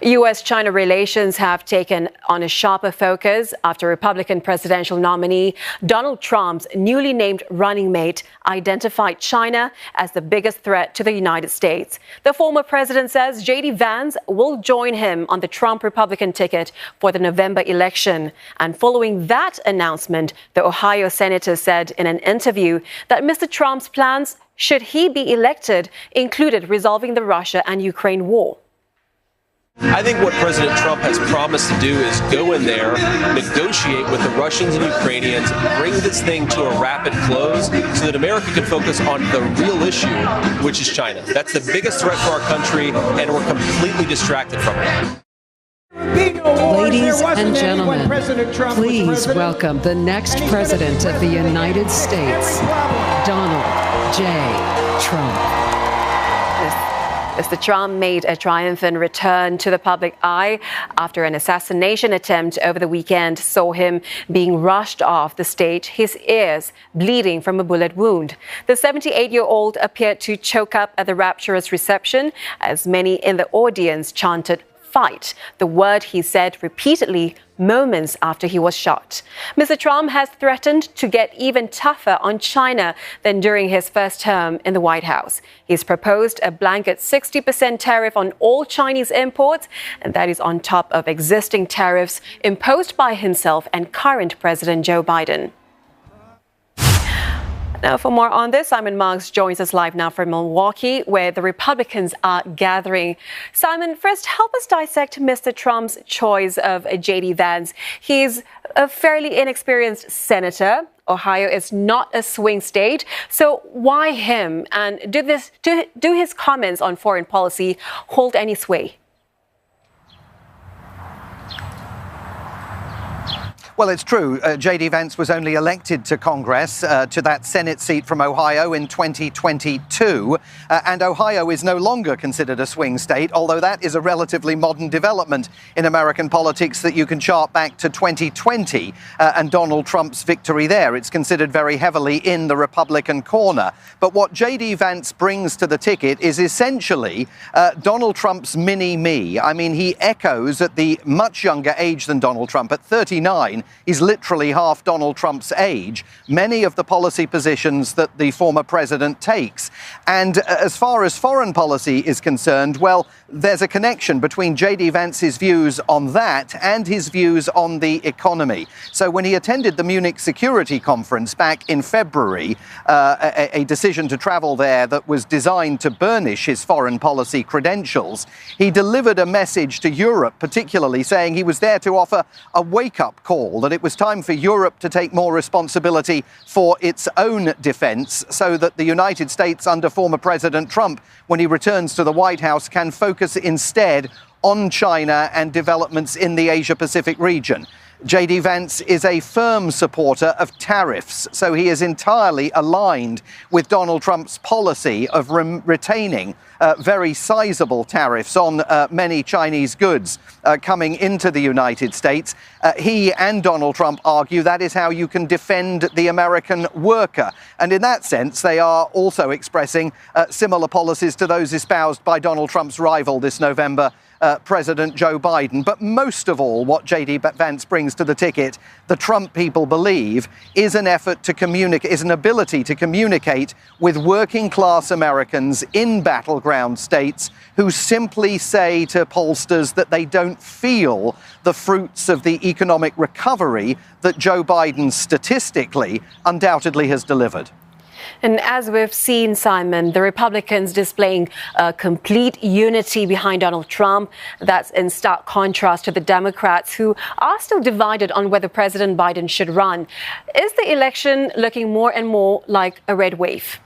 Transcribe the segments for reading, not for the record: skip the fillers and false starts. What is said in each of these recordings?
U.S.-China relations have taken on a sharper focus after Republican presidential nominee Donald Trump's newly named running mate identified China as the biggest threat to the United States. The former president says JD Vance will join him on the Trump Republican ticket for the November election. And following that announcement, the Ohio senator said in an interview that Mr. Trump's plans, should he be elected, included resolving the Russia and Ukraine war. I think what President Trump has promised to do is go in there, negotiate with the Russians and Ukrainians, bring this thing to a rapid close so that America can focus on the real issue, which is China. That's the biggest threat for our country, and we're completely distracted from it. Ladies and gentlemen, please welcome the next president of the United States, Donald J. Trump. Mr. Trump made a triumphant return to the public eye after an assassination attempt over the weekend saw him being rushed off the stage, his ears bleeding from a bullet wound. The 78-year-old appeared to choke up at the rapturous reception as many in the audience chanted "fight," the word he said repeatedly moments after he was shot. Mr. Trump has threatened to get even tougher on China than during his first term in the White House. He's proposed a blanket 60% tariff on all Chinese imports, and that is on top of existing tariffs imposed by himself and current President Joe Biden. Now, for more on this, Simon Marks joins us live now from Milwaukee, where the Republicans are gathering. Simon, first, help us dissect Mr. Trump's choice of JD Vance. He's a fairly inexperienced senator. Ohio is not a swing state. So why him? And do his comments on foreign policy hold any sway? Well, it's true. JD Vance was only elected to Congress, to that Senate seat from Ohio in 2022. And Ohio is no longer considered a swing state, although that is a relatively modern development in American politics that you can chart back to 2020 and Donald Trump's victory there. It's considered very heavily in the Republican corner. But what JD Vance brings to the ticket is essentially Donald Trump's mini-me. I mean, he echoes at the much younger age than Donald Trump. At 39, he's literally half Donald Trump's age, many of the policy positions that the former president takes. And as far as foreign policy is concerned, well, there's a connection between JD Vance's views on that and his views on the economy. So when he attended the Munich Security Conference back in February, a decision to travel there that was designed to burnish his foreign policy credentials, he delivered a message to Europe, particularly saying he was there to offer a wake-up call, that it was time for Europe to take more responsibility for its own defense so that the United States under former President Trump, when he returns to the White House, can focus instead on China and developments in the Asia-Pacific region. JD Vance is a firm supporter of tariffs, so he is entirely aligned with Donald Trump's policy of retaining very sizable tariffs on many Chinese goods coming into the United States. He and Donald Trump argue that is how you can defend the American worker. And in that sense, they are also expressing similar policies to those espoused by Donald Trump's rival this November, President Joe Biden. But most of all, what JD Vance brings to the ticket, the Trump people believe, is an effort to communicate, is an ability to communicate with working class Americans in battleground states who simply say to pollsters that they don't feel the fruits of the economic recovery that Joe Biden statistically undoubtedly has delivered. And as we've seen, Simon, the Republicans displaying complete unity behind Donald Trump. That's in stark contrast to the Democrats, who are still divided on whether President Biden should run. Is the election looking more and more like a red wave?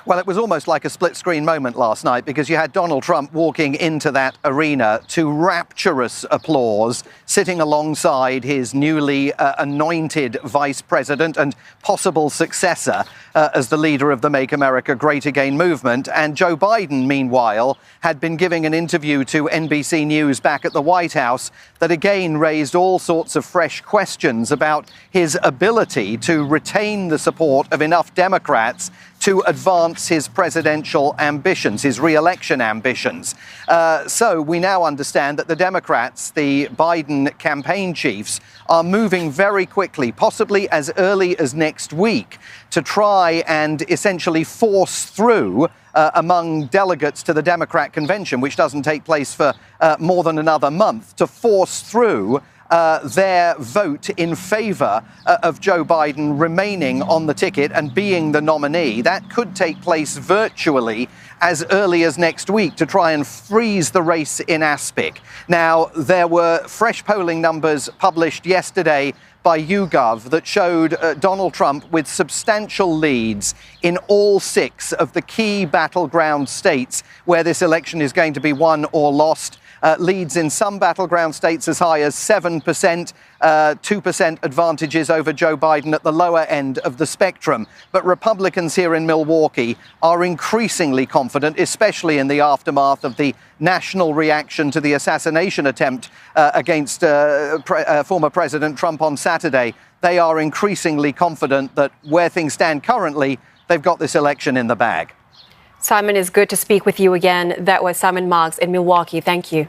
Well, it was almost like a split-screen moment last night, because you had Donald Trump walking into that arena to rapturous applause, sitting alongside his newly anointed vice president and possible successor as the leader of the Make America Great Again movement. And Joe Biden, meanwhile, had been giving an interview to NBC News back at the White House that again raised all sorts of fresh questions about his ability to retain the support of enough Democrats to advance his presidential ambitions, his re-election ambitions. So we now understand that the Democrats, the Biden campaign chiefs, are moving very quickly, possibly as early as next week, to try and essentially force through among delegates to the Democrat convention, which doesn't take place for more than another month, to force through their vote in favor of Joe Biden remaining on the ticket and being the nominee. That could take place virtually as early as next week to try and freeze the race in Aspic. Now, there were fresh polling numbers published yesterday by YouGov that showed Donald Trump with substantial leads in all 6 of the key battleground states where this election is going to be won or lost. Leads in some battleground states as high as 7%, 2% advantages over Joe Biden at the lower end of the spectrum. But Republicans here in Milwaukee are increasingly confident, especially in the aftermath of the national reaction to the assassination attempt against former President Trump on Saturday. They are increasingly confident that where things stand currently, they've got this election in the bag. Simon, it's good to speak with you again. That was Simon Marks in Milwaukee. Thank you.